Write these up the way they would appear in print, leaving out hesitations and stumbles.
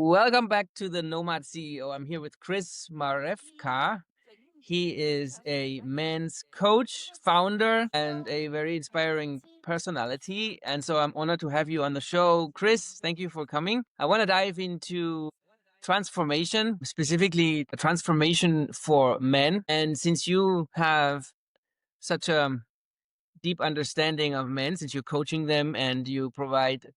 Welcome back to the Nomad CEO. I'm here with Chris Marhefka. He is a men's coach, founder, and a very inspiring personality. And so I'm honored to have you on the show. Chris, thank you for coming. I want to dive into transformation, specifically a transformation for men. And since you have such a deep understanding of men, since you're coaching them and you provide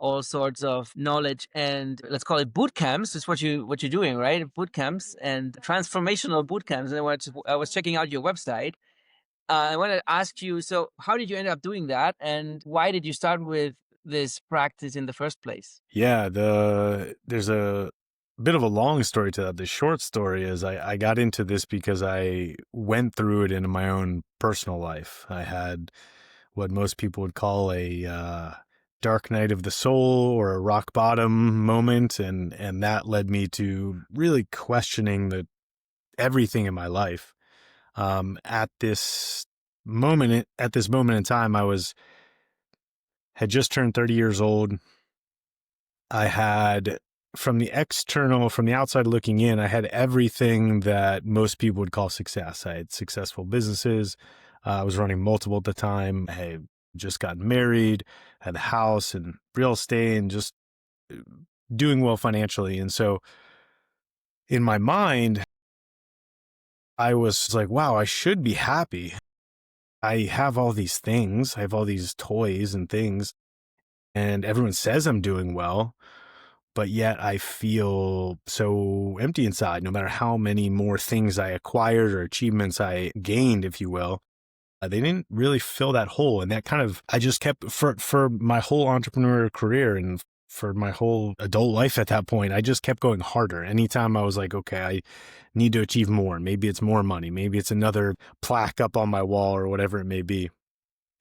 all sorts of knowledge and let's call it boot camps. Is what you're doing, right? Boot camps and transformational boot camps. And I was checking out your website. I want to ask you, so how did you end up doing that, and why did you start with this practice in the first place? Yeah, there's a bit of a long story to that. The short story is I got into this because I went through it in my own personal life. I had what most people would call a dark night of the soul or a rock bottom moment, and that led me to really questioning everything in my life. At this moment in time, had just turned 30 years old. I had, from the outside looking in, I had everything that most people would call success. I had successful businesses. I was running multiple at the time. I had just gotten married, had a house and real estate, and just doing well financially. And so in my mind, I was like, wow, I should be happy. I have all these things. I have all these toys and things, and everyone says I'm doing well. But yet I feel so empty inside. No matter how many more things I acquired or achievements I gained, if you will, they didn't really fill that hole. And that kind of, I just kept, for my whole entrepreneurial career and for my whole adult life at that point, I just kept going harder. Anytime I was like, okay, I need to achieve more. Maybe it's more money. Maybe it's another plaque up on my wall or whatever it may be,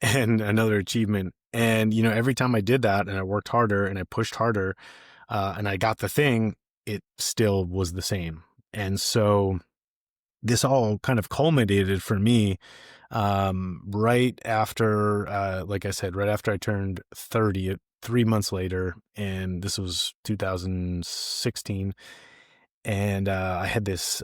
and another achievement. And, every time I did that and I worked harder and I pushed harder, and I got the thing, it still was the same. And so this all kind of culminated for me right after, like I said, right after I turned 30, 3 months later, and this was 2016. And I had this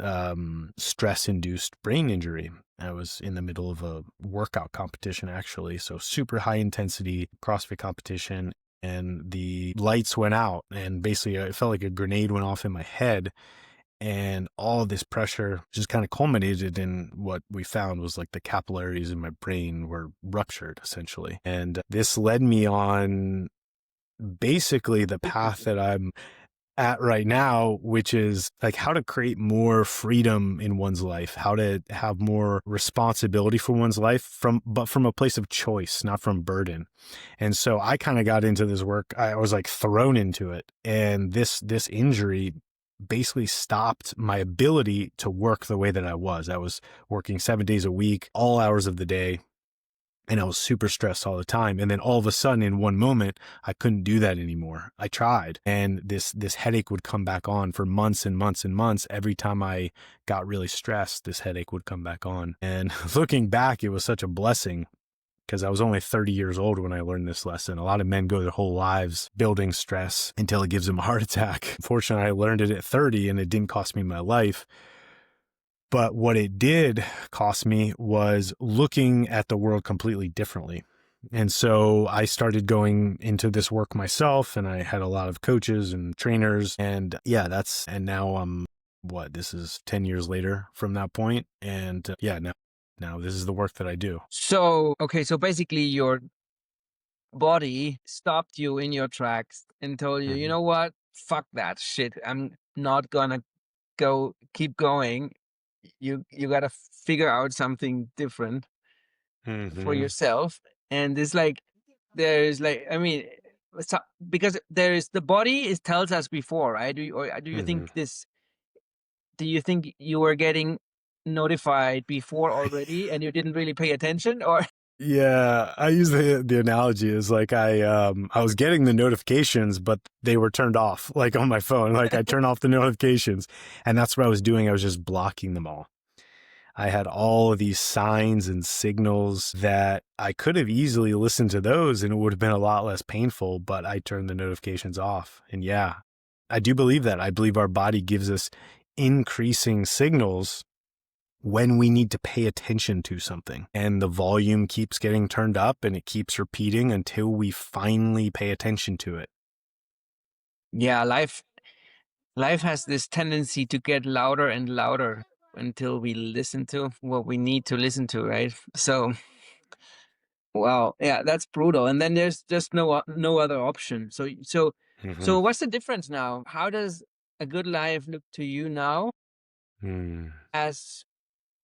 stress-induced brain injury. I was in the middle of a workout competition, actually, so super high intensity CrossFit competition. And the lights went out, and basically it felt like a grenade went off in my head, and all of this pressure just kind of culminated in what we found was like the capillaries in my brain were ruptured, essentially. And this led me on basically the path that I'm at right now, which is like how to create more freedom in one's life, how to have more responsibility for one's life but from a place of choice, not from burden. And so I kind of got into this work. I was like thrown into it. And this injury basically stopped my ability to work the way that I was. I was working 7 days a week, all hours of the day. And I was super stressed all the time. And then all of a sudden in one moment, I couldn't do that anymore. I tried, and this headache would come back on for months and months and months. Every time I got really stressed, this headache would come back on. And looking back, it was such a blessing because I was only 30 years old when I learned this lesson. A lot of men go their whole lives building stress until it gives them a heart attack. Fortunately, I learned it at 30 and it didn't cost me my life. But what it did cost me was looking at the world completely differently. And so I started going into this work myself, and I had a lot of coaches and trainers, and and now this is 10 years later from that point. And now this is the work that I do. So, okay, so basically your body stopped you in your tracks and told you, you know what? Fuck that shit. I'm not gonna keep going. You gotta figure out something different for yourself. And it's like there's like, I mean, because there is the body is tells us before, right? Do you think this? Do you think you were getting notified before already and you didn't really pay attention, or? Yeah, I use the analogy is like I was getting the notifications, but they were turned off, like on my phone. Like I turn off the notifications, and that's what I was doing. I was just blocking them all. I had all of these signs and signals that I could have easily listened to those and it would have been a lot less painful, but I turned the notifications off. And I do believe that. I believe our body gives us increasing signals when we need to pay attention to something. And the volume keeps getting turned up and it keeps repeating until we finally pay attention to it. Yeah, life has this tendency to get louder and louder until we listen to what we need to listen to, right? So, wow, yeah, that's brutal. And then there's just no other option. So what's the difference now? How does a good life look to you now Mm. as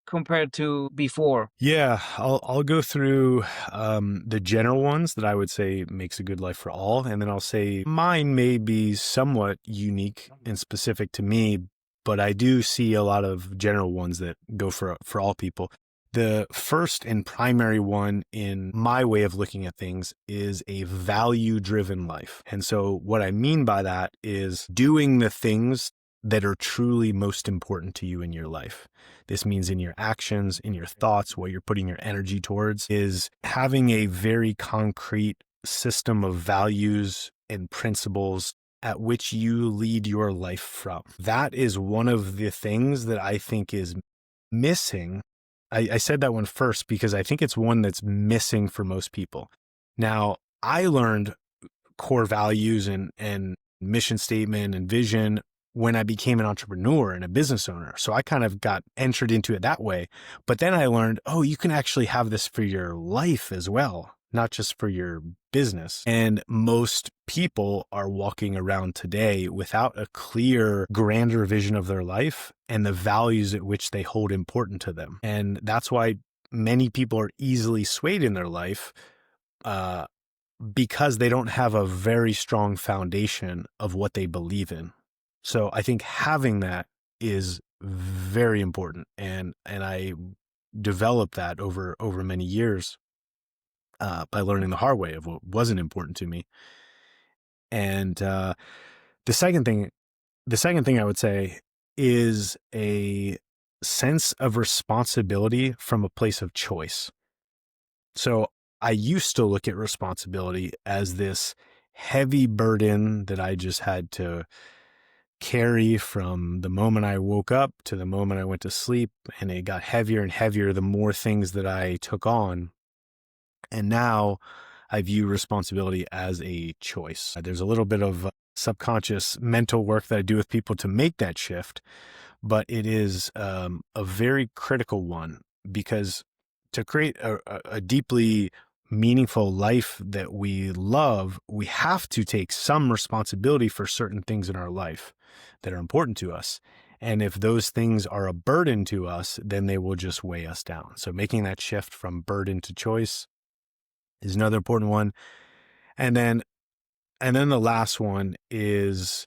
compared to before? Yeah, I'll go through the general ones that I would say makes a good life for all, and then I'll say mine may be somewhat unique and specific to me, but I do see a lot of general ones that go for all people. The first and primary one in my way of looking at things is a value-driven life. And so what I mean by that is doing the things that are truly most important to you in your life. This means in your actions, in your thoughts, what you're putting your energy towards, is having a very concrete system of values and principles at which you lead your life from. That is one of the things that I think is missing. I said that one first because I think it's one that's missing for most people. Now, I learned core values and mission statement and vision when I became an entrepreneur and a business owner. So I kind of got entered into it that way. But then I learned, oh, you can actually have this for your life as well, not just for your business. And most people are walking around today without a clear, grander vision of their life and the values at which they hold important to them. And that's why many people are easily swayed in their life, because they don't have a very strong foundation of what they believe in. So I think having that is very important, and I developed that over many years by learning the hard way of what wasn't important to me. And the second thing I would say is a sense of responsibility from a place of choice. So I used to look at responsibility as this heavy burden that I just had to carry from the moment I woke up to the moment I went to sleep. And it got heavier and heavier the more things that I took on. And now I view responsibility as a choice. There's a little bit of subconscious mental work that I do with people to make that shift, but it is a very critical one, because to create a deeply meaningful life that we love, we have to take some responsibility for certain things in our life that are important to us. And if those things are a burden to us, then they will just weigh us down. So making that shift from burden to choice is another important one. And then the last one is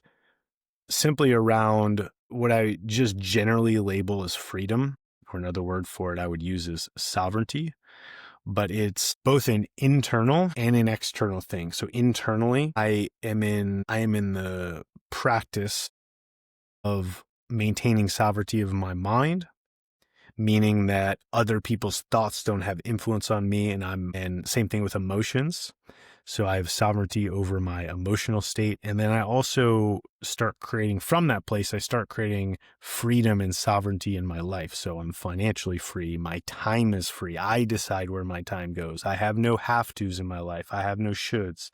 simply around what I just generally label as freedom, or another word for it I would use is sovereignty. But it's both an internal and an external thing. So internally, I am in the practice of maintaining sovereignty of my mind, meaning that other people's thoughts don't have influence on me, and same thing with emotions. So I have sovereignty over my emotional state. And then I also start creating from that place, I start creating freedom and sovereignty in my life. So I'm financially free. My time is free. I decide where my time goes. I have no have tos in my life. I have no shoulds.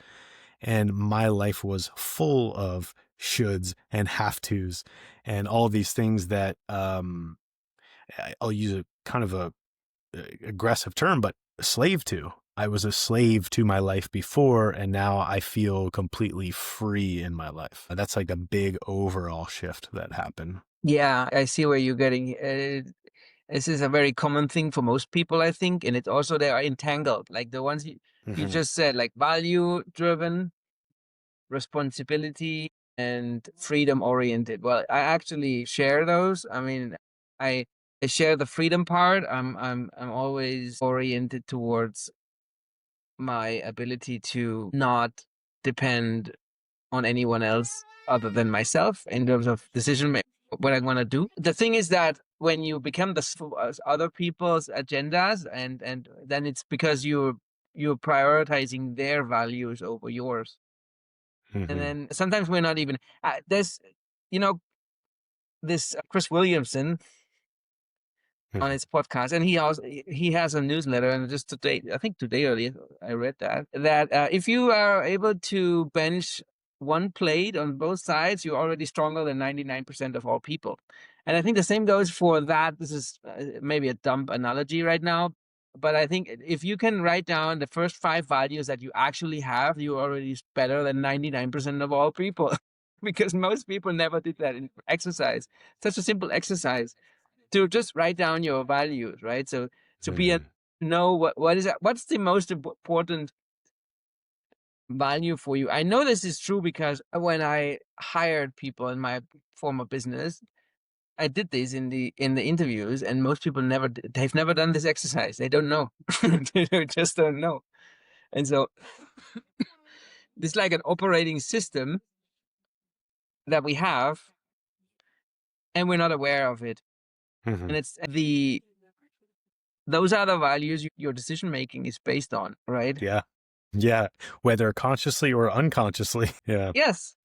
And my life was full of shoulds and have tos and all these things that, I'll use a kind of a aggressive term, but a slave to. I was a slave to my life before, and now I feel completely free in my life. That's like a big overall shift that happened. Yeah, I see where you're getting. This is a very common thing for most people, I think, and it's also they are entangled, like the ones you Mm-hmm. just said, like value driven, responsibility, and freedom oriented. Well, I actually share those. I mean, I I share the freedom part. I'm always oriented towards my ability to not depend on anyone else other than myself in terms of decision making, what I want to do. The thing is that when you become other people's agendas, and then it's because you're prioritizing their values over yours. And Mm-hmm. then sometimes we're not even, there's, you know, this Chris Williamson on Mm-hmm. his podcast, and he has a newsletter. And just today, I think today earlier, I read that if you are able to bench one plate on both sides, you're already stronger than 99% of all people. And I think the same goes for that. This is maybe a dumb analogy right now, but I think if you can write down the first 5 values that you actually have, you're already better than 99% of all people. Because most people never did that in exercise. Such a simple exercise to just write down your values, right? So to be a Mm-hmm. know what is that, what's the most important value for you. I know this is true because when I hired people in my former business, I did this in the interviews, and most people they've never done this exercise. They don't know. They just don't know. And so it's like an operating system that we have, and we're not aware of it. Mm-hmm. And it's the those are the values your decision making is based on, right? Yeah. Yeah. Whether consciously or unconsciously. Yeah. Yes.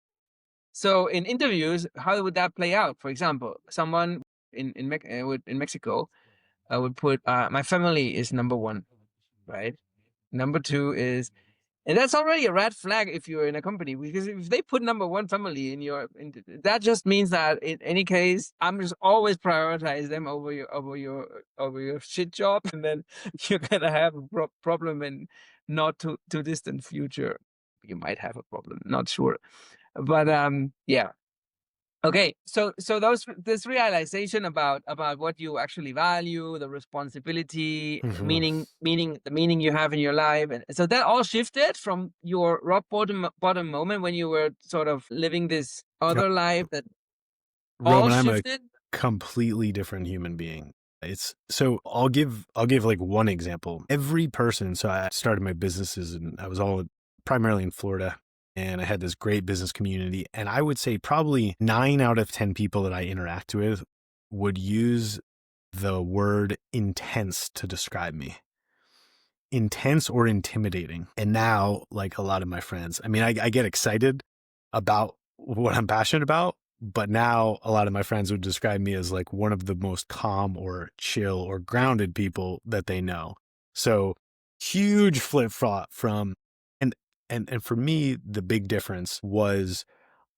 So in interviews, how would that play out? For example, someone in Mexico would put my family is number one, right? Number two is, and that's already a red flag if you're in a company, because if they put number one family that just means that in any case, I'm just always prioritize them over your shit job, and then you're gonna have a problem in not too distant future. You might have a problem, not sure, but yeah. Okay, so this realization about what you actually value, the responsibility, Mm-hmm. the meaning you have in your life, and so that all shifted from your rock bottom moment when you were sort of living this Yep. other life, that all Roman, I'm a shifted. completely different human being. It's so I'll give like one example. Every person, so I started my businesses and I was all primarily in Florida, and I had this great business community, and I would say probably 9 out of 10 people that I interact with would use the word intense to describe me. Intense or intimidating. And now, like a lot of my friends, I mean, I get excited about what I'm passionate about, but now a lot of my friends would describe me as like one of the most calm or chill or grounded people that they know. So huge flip flop from, and, and for me, the big difference was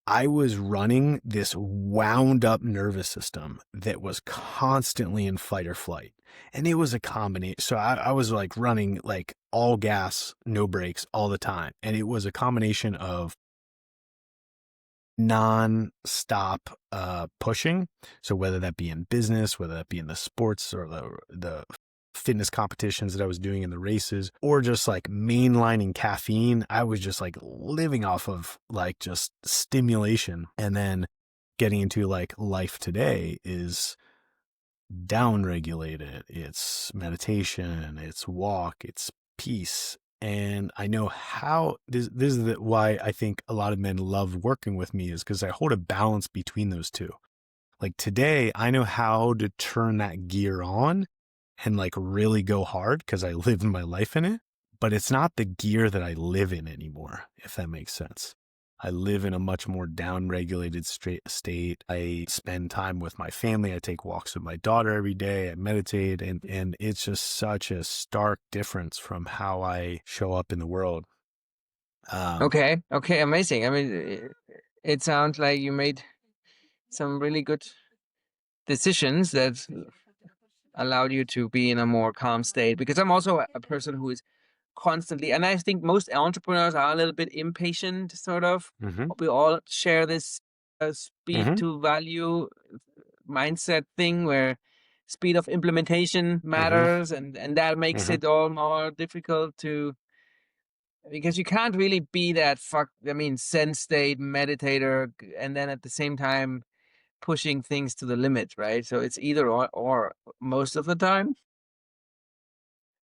I was running this wound up nervous system that was constantly in fight or flight. And it was a combination. So I was like running like all gas, no brakes all the time. And it was a combination of non-stop pushing. So whether that be in business, whether that be in the sports or the fitness competitions that I was doing in the races, or just like mainlining caffeine, I was just like living off of like just stimulation. And then getting into like life today is down regulated. It's meditation, it's walk, it's peace. And I know how this is why I think a lot of men love working with me, is because I hold a balance between those two. Like today, I know how to turn that gear on and like really go hard because I live my life in it, but it's not the gear that I live in anymore, if that makes sense. I live in a much more down-regulated state. I spend time with my family. I take walks with my daughter every day. I meditate, and it's just such a stark difference from how I show up in the world. Okay, amazing. I mean, it sounds like you made some really good decisions that allowed you to be in a more calm state. Because I'm also a person who is constantly, and I think most entrepreneurs are a little bit impatient, sort of. Mm-hmm. We all share this speed Mm-hmm. to value mindset thing where speed of implementation Mm-hmm. matters, and that makes Mm-hmm. it all more difficult to, because you can't really be that zen state meditator and then at the same time pushing things to the limit, right? So it's either or most of the time.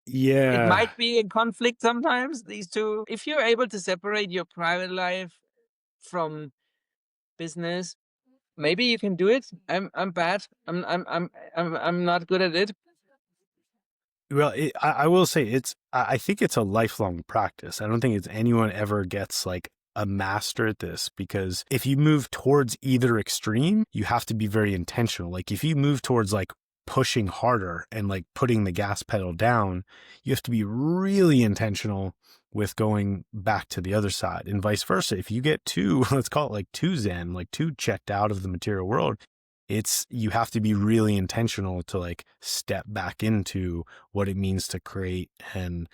It Yeah. might be in conflict sometimes, these two. If you're able to separate your private life from business, maybe you can do it. I'm bad. I'm not good at it. Well, I will say I think it's a lifelong practice. I don't think it's anyone ever gets like a master at this, because if you move towards either extreme, you have to be very intentional. Like if you move towards like pushing harder and like putting the gas pedal down, you have to be really intentional with going back to the other side, and vice versa. If you get too, let's call it like too zen, like too checked out of the material world, you have to be really intentional to like step back into what it means to create and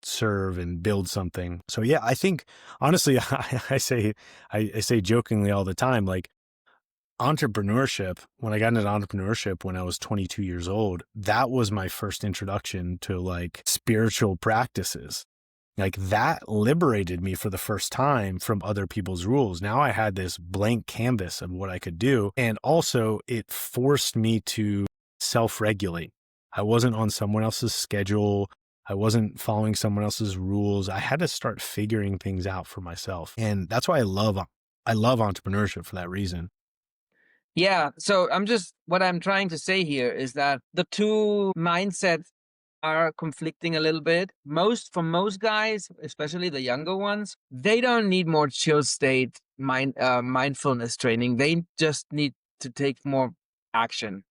serve and build something. So yeah, I think honestly, I say jokingly all the time, like entrepreneurship, when I got into entrepreneurship when I was 22 years old, that was my first introduction to like spiritual practices. Like that liberated me for the first time from other people's rules. Now I had this blank canvas of what I could do. And also it forced me to self-regulate. I wasn't on someone else's schedule. I wasn't following someone else's rules. I had to start figuring things out for myself. And that's why I love entrepreneurship for that reason. Yeah. So what I'm trying to say here is that the two mindsets are conflicting a little bit. For most guys, especially the younger ones, they don't need more chill state mindfulness training. They just need to take more action.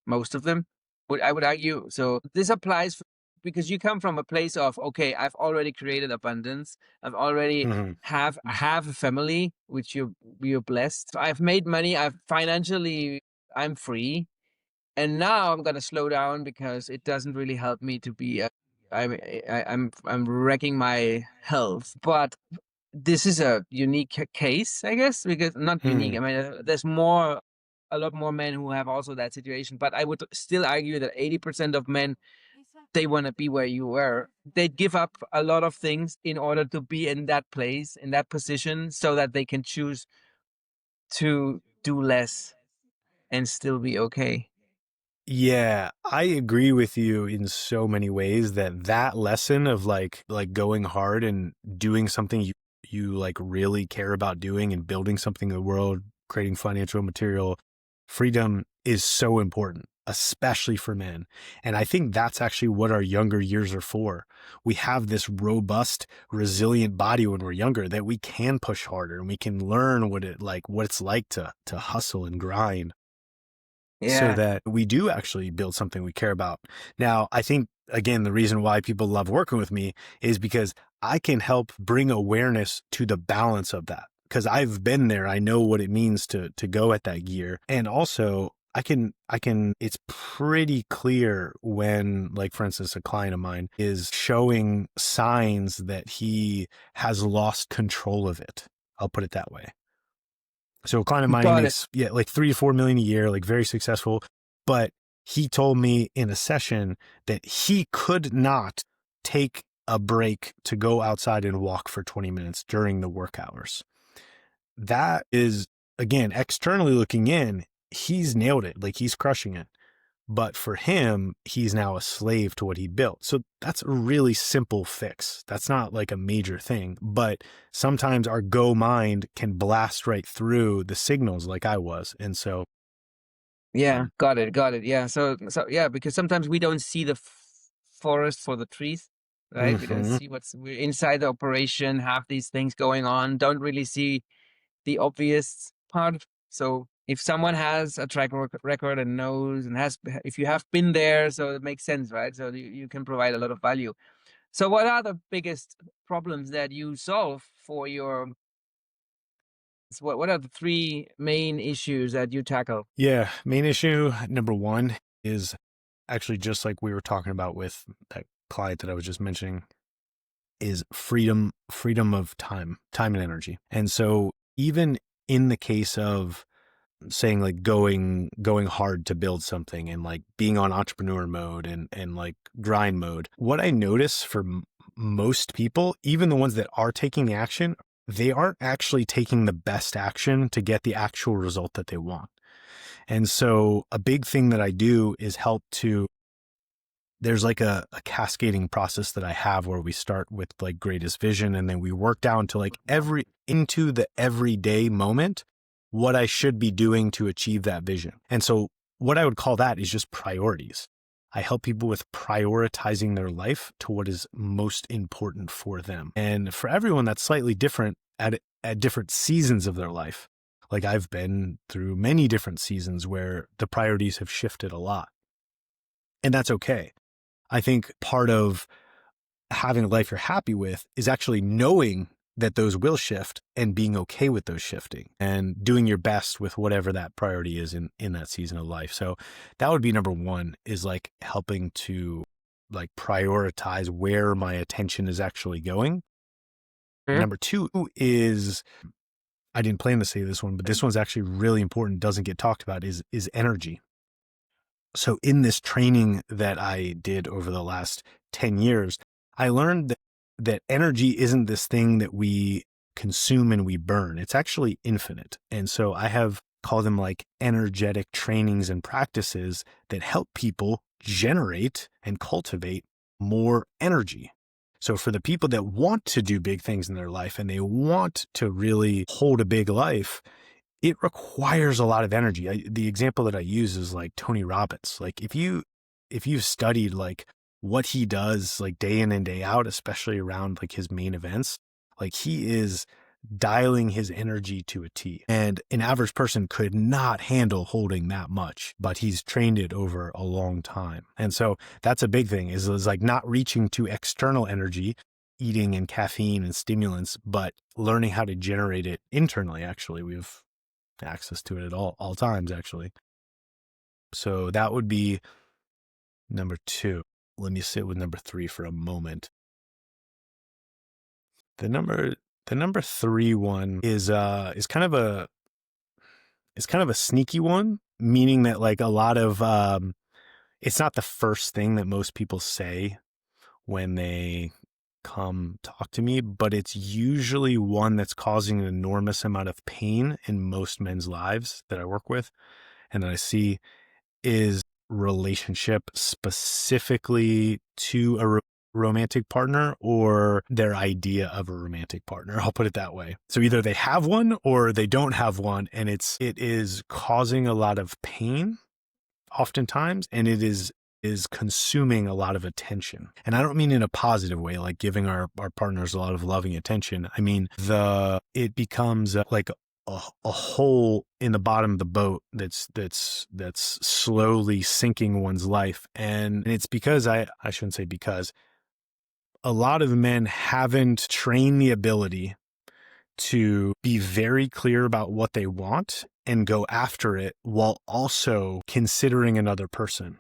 Most of them, I would argue. So this applies because you come from a place of, okay, I've already created abundance. I've already have a family, which you're blessed. I've made money. I'm free. And now I'm gonna slow down because it doesn't really help me to be. I'm wrecking my health. But this is a unique case, I guess, because not unique. I mean, there's a lot more men who have also that situation. But I would still argue that 80% of men, they want to be where you were. They give up a lot of things in order to be in that place, in that position, so that they can choose to do less and still be okay. Yeah, I agree with you in so many ways that lesson of like going hard and doing something you like really care about doing and building something in the world, creating financial material freedom is so important, especially for men. And I think that's actually what our younger years are for. We have this robust, resilient body when we're younger that we can push harder and we can learn what it's like to hustle and grind, so Yeah. that we do actually build something we care about. Now, I think, again, the reason why people love working with me is because I can help bring awareness to the balance of that. Because I've been there. I know what it means to go at that gear. And also it's pretty clear when, like, for instance, a client of mine is showing signs that he has lost control of it. I'll put it that way. So a client of mine Got it. makes, like 3 to 4 million a year, like very successful. But he told me in a session that he could not take a break to go outside and walk for 20 minutes during the work hours. That is, again, externally looking in, he's nailed it. Like he's crushing it. But for him, he's now a slave to what he built. So that's a really simple fix. That's not like a major thing, but sometimes our go mind can blast right through the signals like I was. And so, Yeah, got it. Yeah. So yeah, because sometimes we don't see the forest for the trees, right? We don't see we're inside the operation, have these things going on, don't really see the obvious part. So if someone has a track record and knows and if you have been there, so it makes sense, right? So you can provide a lot of value. So what are the biggest problems that you solve for what are the three main issues that you tackle? yeah, main issue number one is actually just like we were talking about with that client that I was just mentioning, is freedom of time and energy. And so even in the case of saying like going hard to build something and like being on entrepreneur mode and like grind mode, what I notice for most people, even the ones that are taking the action, they aren't actually taking the best action to get the actual result that they want. And so a big thing that I do is there's like a cascading process that I have where we start with like greatest vision, and then we work down to like into the everyday moment, what I should be doing to achieve that vision. And so what I would call that is just priorities. I help people with prioritizing their life to what is most important for them. And for everyone, that's slightly different at different seasons of their life. Like I've been through many different seasons where the priorities have shifted a lot. And that's okay. I think part of having a life you're happy with is actually knowing that those will shift and being okay with those shifting and doing your best with whatever that priority is in that season of life. So that would be number one, is like helping to like prioritize where my attention is actually going. Mhm. Number two is, I didn't plan to say this one, but this one's actually really important, doesn't get talked about, is energy. So in this training that I did over the last 10 years, I learned that energy isn't this thing that we consume and we burn. It's actually infinite. And so I have called them like energetic trainings and practices that help people generate and cultivate more energy. So for the people that want to do big things in their life and they want to really hold a big life, it requires a lot of energy. The example that I use is like Tony Robbins. Like if you've studied like what he does like day in and day out, especially around like his main events, like he is dialing his energy to a T. And an average person could not handle holding that much, but he's trained it over a long time. And so that's a big thing, is like not reaching to external energy, eating and caffeine and stimulants, but learning how to generate it internally. Actually, we've access to it at all times, actually. So that would be number two. Let me sit with number three for a moment. The number three one is kind of a sneaky one, meaning that like a lot of it's not the first thing that most people say when they come talk to me, but it's usually one that's causing an enormous amount of pain in most men's lives that I work with and that I see, is relationship, specifically to a romantic partner or their idea of a romantic partner. I'll put it that way. So either they have one or they don't have one, and it is causing a lot of pain oftentimes, and it is consuming a lot of attention. And I don't mean in a positive way, like giving our partners a lot of loving attention. I mean, it becomes like a hole in the bottom of the boat that's slowly sinking one's life. And it's because I shouldn't say because, a lot of men haven't trained the ability to be very clear about what they want and go after it while also considering another person.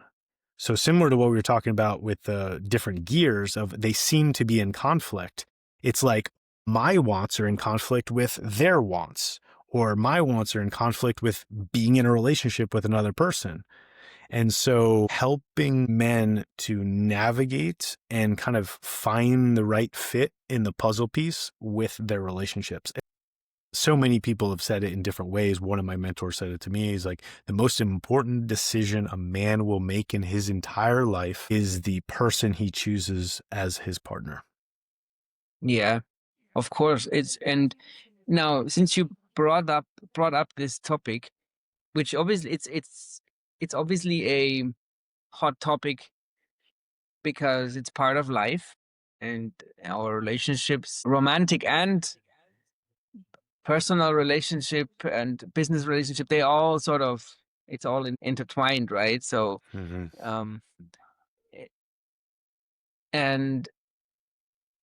So similar to what we were talking about with the different gears of they seem to be in conflict. It's like my wants are in conflict with their wants, or my wants are in conflict with being in a relationship with another person. And so helping men to navigate and kind of find the right fit in the puzzle piece with their relationships. So many people have said it in different ways. One of my mentors said it to me. He's like, the most important decision a man will make in his entire life is the person he chooses as his partner. Yeah, of course. And now since you brought up this topic, which obviously it's obviously a hot topic because it's part of life, and our relationships, romantic and personal relationship and business relationship, they all sort of, it's all intertwined, right? So Mm-hmm. um eh, and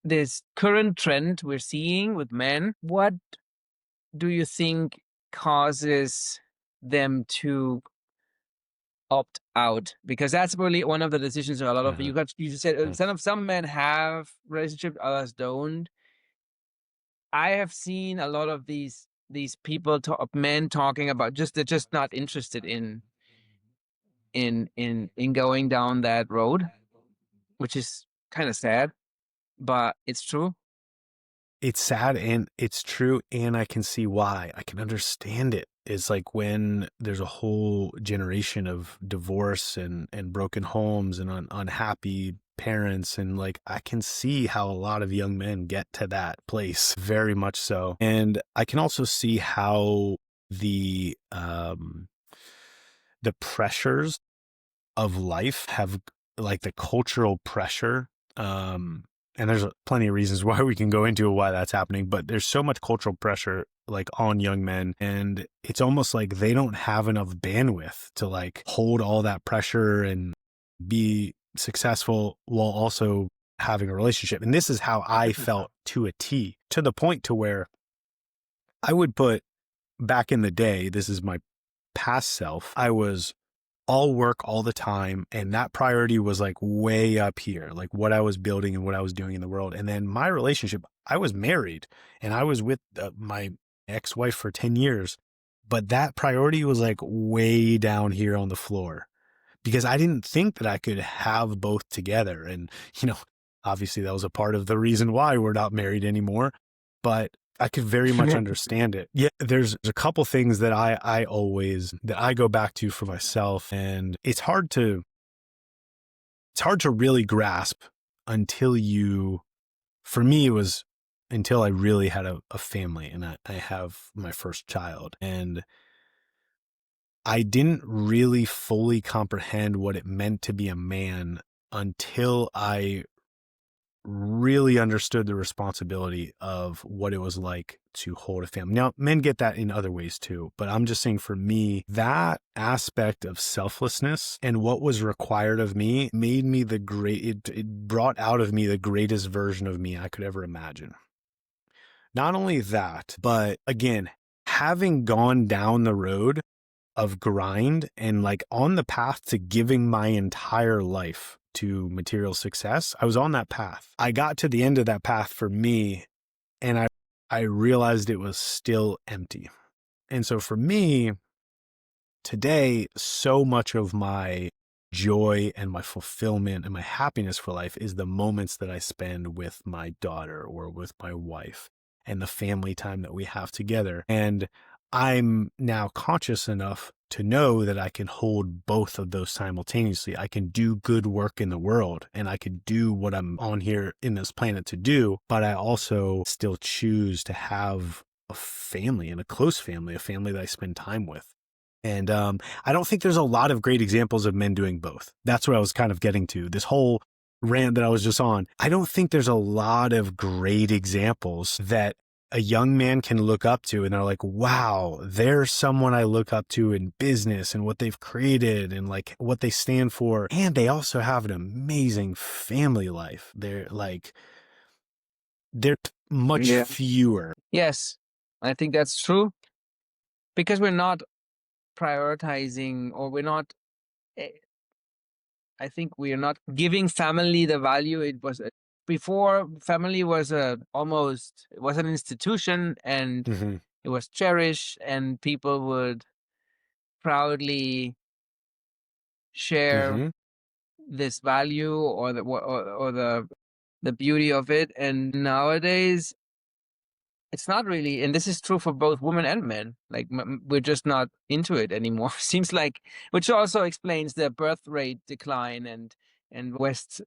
this current trend we're seeing with men, what do you think causes them to opt out? Because that's really one of the decisions. A lot of you said some men have relationships, others don't. I have seen a lot of these people men talking about just they're just not interested in going down that road, which is kind of sad, but it's true. It's sad and it's true, and I can see why. I can understand it. It's like when there's a whole generation of divorce and broken homes and unhappy parents, and like I can see how a lot of young men get to that place, very much so. And I can also see how the pressures of life have like the cultural pressure. And there's plenty of reasons why we can go into why that's happening, but there's so much cultural pressure like on young men, and it's almost like they don't have enough bandwidth to like hold all that pressure and be successful while also having a relationship. And this is how I felt to a T, to the point to where I would put, back in the day, this is my past self, I was all work all the time, and that priority was like way up here, like what I was building and what I was doing in the world. And then my relationship, I was married and I was with my ex-wife for 10 years, but that priority was like way down here on the floor because I didn't think that I could have both together. And, obviously that was a part of the reason why we're not married anymore, but I could very much understand it. Yeah, there's a couple things that I go back to for myself, and it's hard to really grasp for me, it was until I really had a family and I have my first child. And I didn't really fully comprehend what it meant to be a man until I really understood the responsibility of what it was like to hold a family. Now, men get that in other ways too, but I'm just saying for me, that aspect of selflessness and what was required of me made me it brought out of me the greatest version of me I could ever imagine. Not only that, but again, having gone down the road of grind and like on the path to giving my entire life to material success, I was on that path. I got to the end of that path for me, and I realized it was still empty. And so for me today, so much of my joy and my fulfillment and my happiness for life is the moments that I spend with my daughter or with my wife and the family time that we have together. And I'm now conscious enough to know that I can hold both of those simultaneously. I can do good work in the world and I can do what I'm on here in this planet to do, but I also still choose to have a family and a close family, a family that I spend time with. And I don't think there's a lot of great examples of men doing both. That's what I was kind of getting to. This whole rant that I was just on, I don't think there's a lot of great examples that a young man can look up to and they're like, wow, there's someone I look up to in business and what they've created and like what they stand for. And they also have an amazing family life. They're much fewer. Yes, I think that's true because we're not prioritizing, or we're not, eh, I think we are not giving family the value it was. Before, family was it was an institution, and Mm-hmm. it was cherished, and people would proudly share Mm-hmm. this value or the beauty of it. And nowadays it's not really, and this is true for both women and men, like we're just not into it anymore. Seems like, which also explains the birth rate decline and West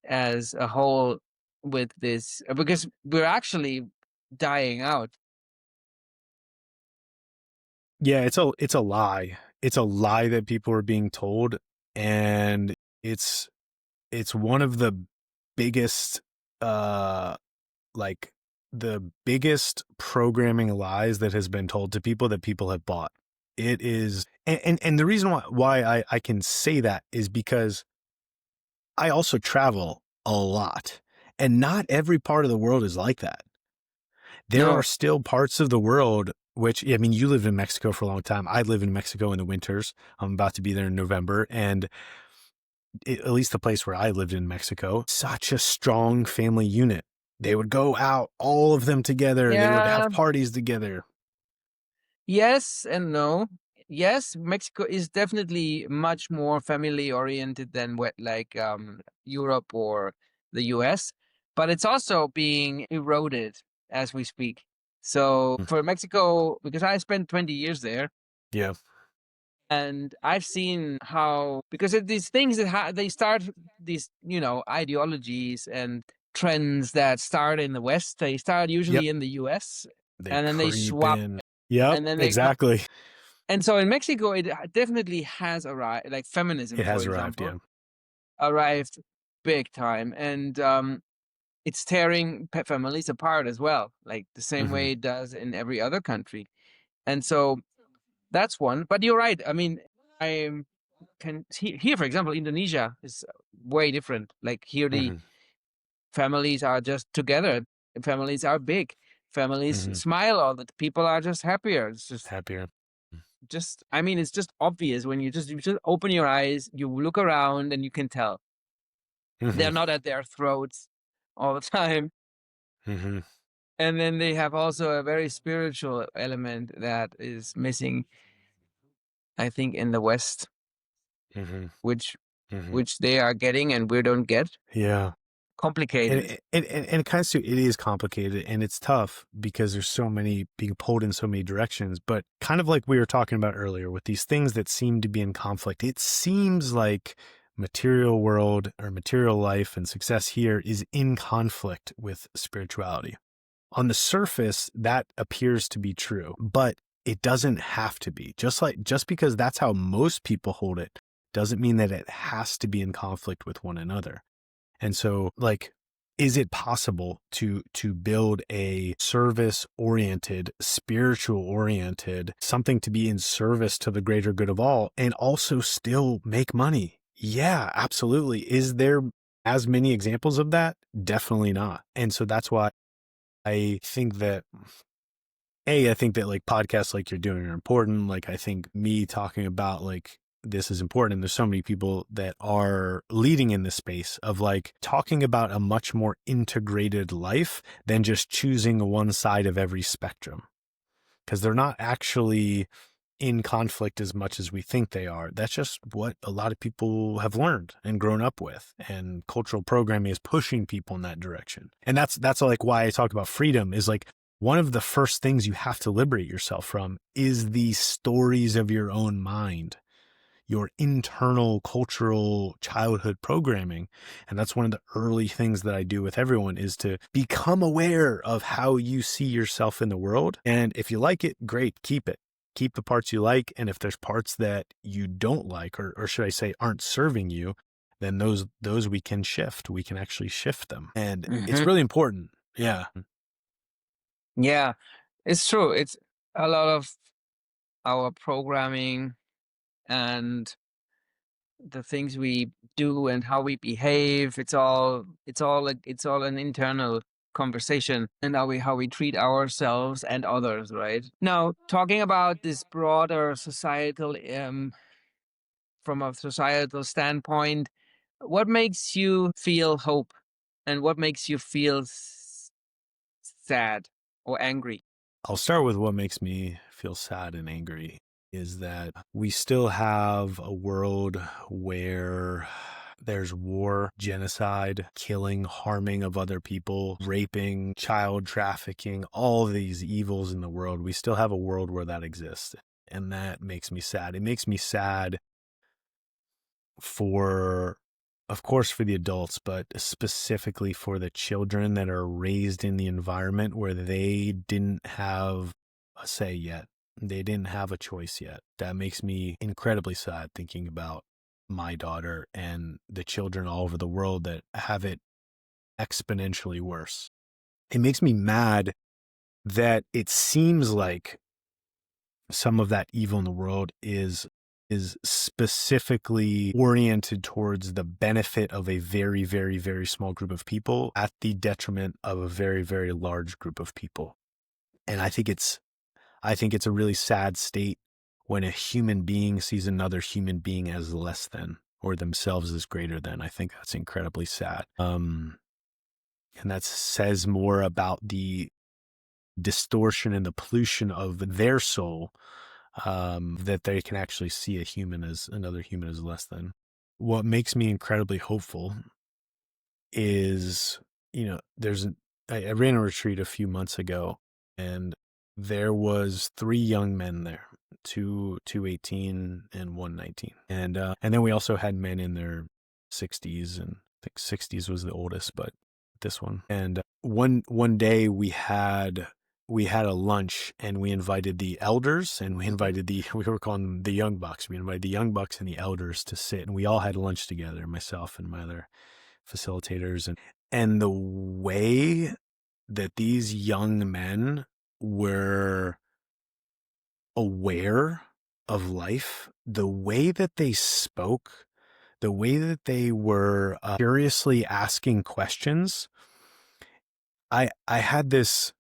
as a whole with this, because we're actually dying out. Yeah, it's a lie. It's a lie that people are being told, and it's one of the biggest like the biggest programming lies that has been told to people that people have bought. It is, and the reason why I can say that is because I also travel a lot, and not every part of the world is like that. There are No. still parts of the world, which, I mean, you lived in Mexico for a long time. I live in Mexico in the winters. I'm about to be there in November. And at least the place where I lived in Mexico, such a strong family unit. They would go out, all of them together. They would Yeah. have parties together. Yes and no. Yes, Mexico is definitely much more family oriented than Europe or the US, but it's also being eroded as we speak. So for Mexico, because I spent 20 years there, Yeah. and I've seen how, because of these things that they start, these ideologies and trends that start in the West, they start Yep. usually in the US, They and then they creep swap, in. Yep. and then they come. Exactly. And so in Mexico, it definitely has arrived, like feminism, It for has arrived. example. Yeah. arrived big time, and it's tearing families apart as well, like the same Mm-hmm. way it does in every other country. And so that's one. But you're right. I mean, I can here, for example, Indonesia is way different. Like here, the Mm-hmm. families are just together. Families are big. Families Mm-hmm. smile. All the people are just happier. It's Happier. just. I mean, it's just obvious when you just open your eyes, you look around, and you can tell Mm-hmm. they're not at their throats all the time. Mm-hmm. And then they have also a very spiritual element that is missing, I think, in the West, Mm-hmm. which Mm-hmm. which they are getting and we don't get. Yeah. And Complicated. and it kind of it is complicated and it's tough because there's so many being pulled in so many directions. But kind of like we were talking about earlier with these things that seem to be in conflict, it seems like material world or material life and success here is in conflict with spirituality. On the surface, that appears to be true, but it doesn't have to be. Just because that's how most people hold it doesn't mean that it has to be in conflict with one another. And so, like, is it possible to build a service oriented, spiritual oriented, something to be in service to the greater good of all and also still make money? Yeah, absolutely. Is there as many examples of that? Definitely not. And so that's why I think that I think that like podcasts like you're doing are important. Like I think me talking about like this is important. And there's so many people that are leading in this space of like talking about a much more integrated life than just choosing one side of every spectrum. Because they're not actually in conflict as much as we think they are. That's just what a lot of people have learned and grown up with. And cultural programming is pushing people in that direction. And that's like why I talk about freedom is like one of the first things you have to liberate yourself from is the stories of your own mind, your internal cultural childhood programming. And that's one of the early things that I do with everyone is to become aware of how you see yourself in the world. And if you like it, great, keep it. Keep the parts you like. And if there's parts that you don't like, or should I say aren't serving you, then those we can shift. We can actually shift them. And it's Hmm. really important. Yeah. Yeah, it's true. It's a lot of our programming and the things we do and how we behave. It's all an internal conversation, and how we treat ourselves and others, right? Now, talking about this broader societal from a societal standpoint, what makes you feel hope and what makes you feel sad or angry? I'll start with what makes me feel sad and angry is that we still have a world where there's war, genocide, killing, harming of other people, raping, child trafficking, all these evils in the world. We still have a world where that exists. And that makes me sad. It makes me sad for, of course, for the adults, but specifically for the children that are raised in the environment where they didn't have a say yet. They didn't have a choice yet. That makes me incredibly sad thinking about my daughter and the children all over the world that have it exponentially worse. It makes me mad that it seems like some of that evil in the world is specifically oriented towards the benefit of a very, very, very small group of people at the detriment of a very, very large group of people. And I think it's a really sad state when a human being sees another human being as less than or themselves as greater than. I think that's incredibly sad. And that says more about the distortion and the pollution of their soul, that they can actually see a human as another human as less than. What makes me incredibly hopeful is, I ran a retreat a few months ago and there was 3 young men there, two 18 and one 19. And then we also had men in their 60s, and I think 60s was the oldest, but this one. And one day we had we had a lunch and we invited the elders and we invited we were calling them the young bucks. We invited the young bucks and the elders to sit, and we all had lunch together, myself and my other facilitators. And the way that these young men were aware of life, the way that they spoke, the way that they were curiously asking questions, I had this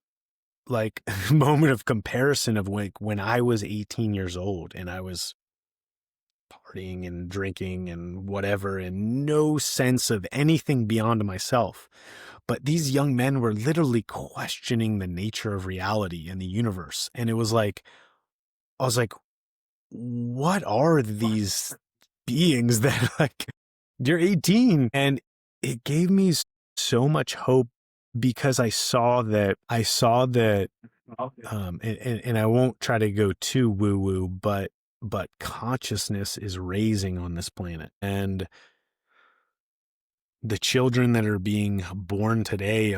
like moment of comparison of when I was 18 years old and I was partying and drinking and whatever, and no sense of anything beyond myself. But these young men were literally questioning the nature of reality and the universe. And it was like, I was like, what are these beings that like, you're 18? And it gave me so much hope because I saw that, and I won't try to go too woo woo, but consciousness is raising on this planet. And the children that are being born today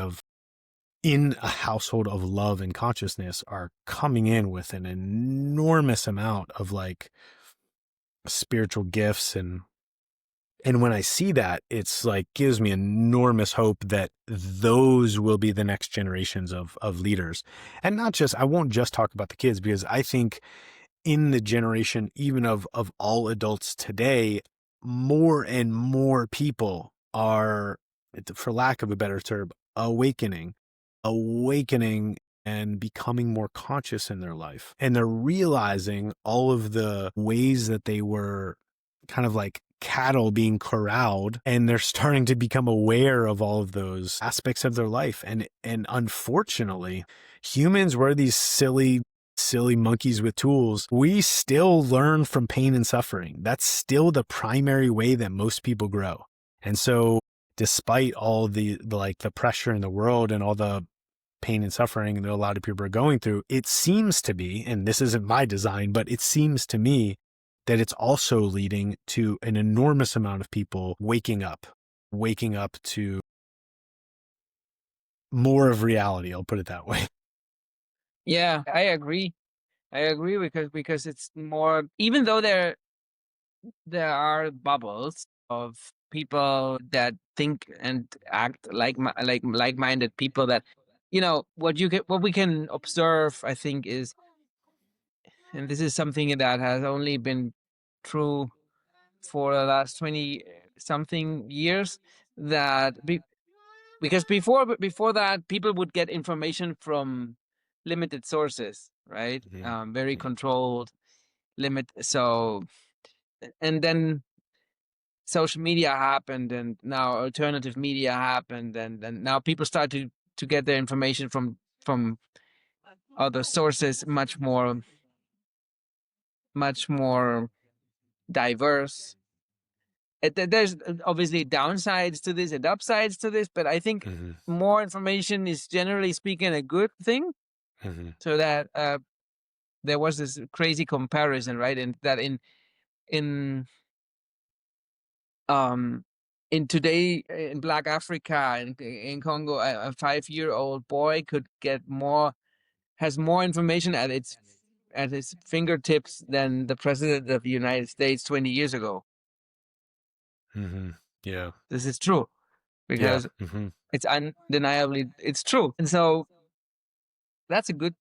in a household of love and consciousness are coming in with an enormous amount of like spiritual gifts. And when I see that, it's like gives me enormous hope that those will be the next generations of leaders. And not just, I won't just talk about the kids, because I think in the generation, even of all adults today, more and more people are, for lack of a better term, awakening and becoming more conscious in their life. And they're realizing all of the ways that they were kind of like cattle being corralled, and they're starting to become aware of all of those aspects of their life. And unfortunately, humans were these silly monkeys with tools. We still learn from pain and suffering. That's still the primary way that most people grow. And so despite all the like the pressure in the world and all the pain and suffering that a lot of people are going through, it seems to be, and this isn't my design, but it seems to me that it's also leading to an enormous amount of people waking up to more of reality. I'll put it that way. Yeah, I agree. Because it's more, even though there are bubbles of people that think and act like-minded people, that what we can observe, I think, is, and this is something that has only been true for the last 20 something years, that because before that, people would get information from limited sources, right? Very controlled, limit. So, and then social media happened, and now alternative media happened, and now people start to get their information from other sources, much more diverse. There's obviously downsides to this and upsides to this, but I think more information is, generally speaking, a good thing. So that there was this crazy comparison, right? And that in today, in Black Africa, in Congo, a 5-year-old boy has more information at his fingertips than the president of the United States 20 years ago. Yeah. This is true, because it's undeniably, it's true. And so that's a good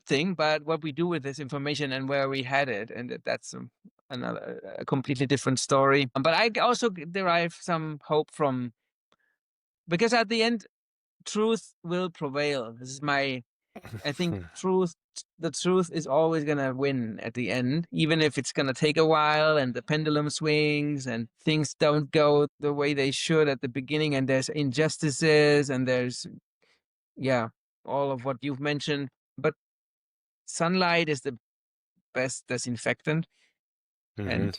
thing. But what we do with this information and where we had it, and that's a completely different story. But I also derive some hope from, because at the end, truth will prevail. This is I think the truth is always going to win at the end, even if it's going to take a while and the pendulum swings and things don't go the way they should at the beginning, and there's injustices, and there's, all of what you've mentioned. But sunlight is the best disinfectant, and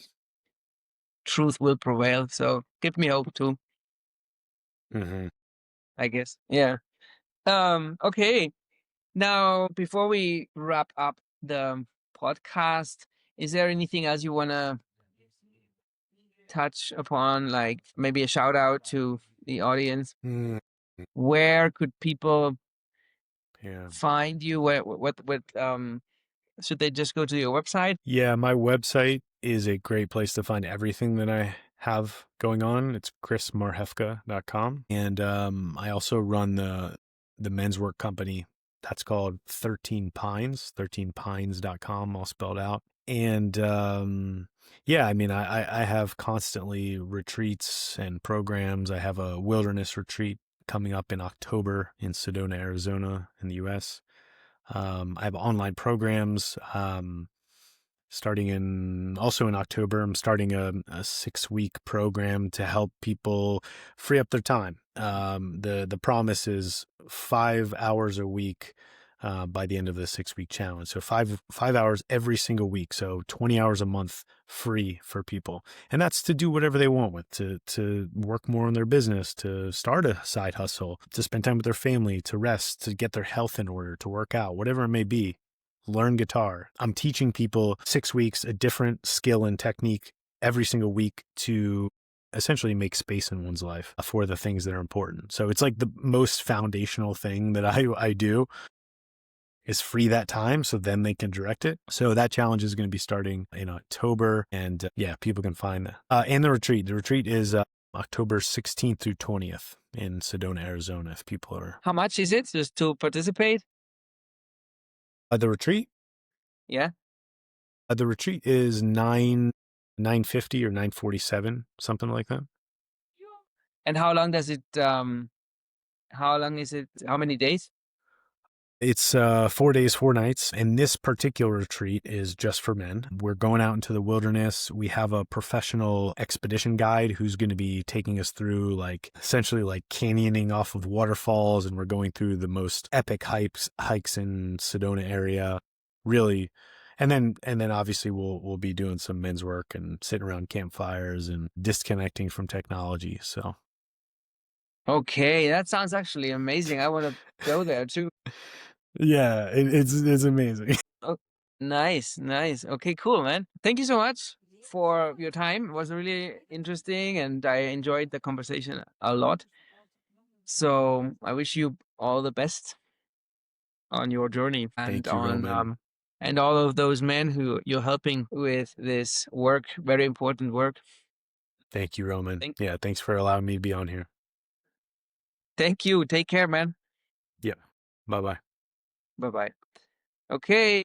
truth will prevail. So give me hope too, I guess. Yeah. Okay. Now, before we wrap up the podcast, is there anything else you want to touch upon, like maybe a shout out to the audience? Where could people Yeah. find you? What should they just go to your website? Yeah, my website is a great place to find everything that I have going on. It's chrismarhefka.com. And I also run the men's work company that's called 13 Pines, 13pines.com, all spelled out. And yeah, I mean, I have constantly retreats and programs. I have a wilderness retreat coming up in October in Sedona, Arizona, in the US. I have online programs. Starting in October, I'm starting a 6-week program to help people free up their time. The promise is 5 hours a week by the end of the 6-week challenge. So five hours every single week. So 20 hours a month free for people, and that's to do whatever they want with, to work more on their business, to start a side hustle, to spend time with their family, to rest, to get their health in order, to work out, whatever it may be. Learn guitar. I'm teaching people 6 weeks, a different skill and technique every single week to essentially make space in one's life for the things that are important. So it's like the most foundational thing that I do is free that time so then they can direct it. So that challenge is going to be starting in October, and yeah, people can find that. And the retreat. The retreat is October 16th through 20th in Sedona, Arizona, if people are. How much is it just to participate? The retreat? Yeah. The retreat is 950 or 947, something like that. And how long does it how long is it? How many days? It's 4 days, 4 nights, and this particular retreat is just for men. We're going out into the wilderness. We have a professional expedition guide who's going to be taking us through, like, essentially like canyoning off of waterfalls, and we're going through the most epic hikes in Sedona area. Really. And then obviously we'll be doing some men's work and sitting around campfires and disconnecting from technology. So Okay, that sounds actually amazing. I want to go there too. yeah, it's amazing. Oh, nice, nice. Okay, cool, man. Thank you so much for your time. It was really interesting and I enjoyed the conversation a lot. So I wish you all the best on your journey and Thank you, on Roman. and all of those men who you're helping with this work, very important work. Thank you, Roman. Thank, Yeah, thanks for allowing me to be on here. thank you. Take care, man. Yeah. Bye bye. Bye bye. Okay.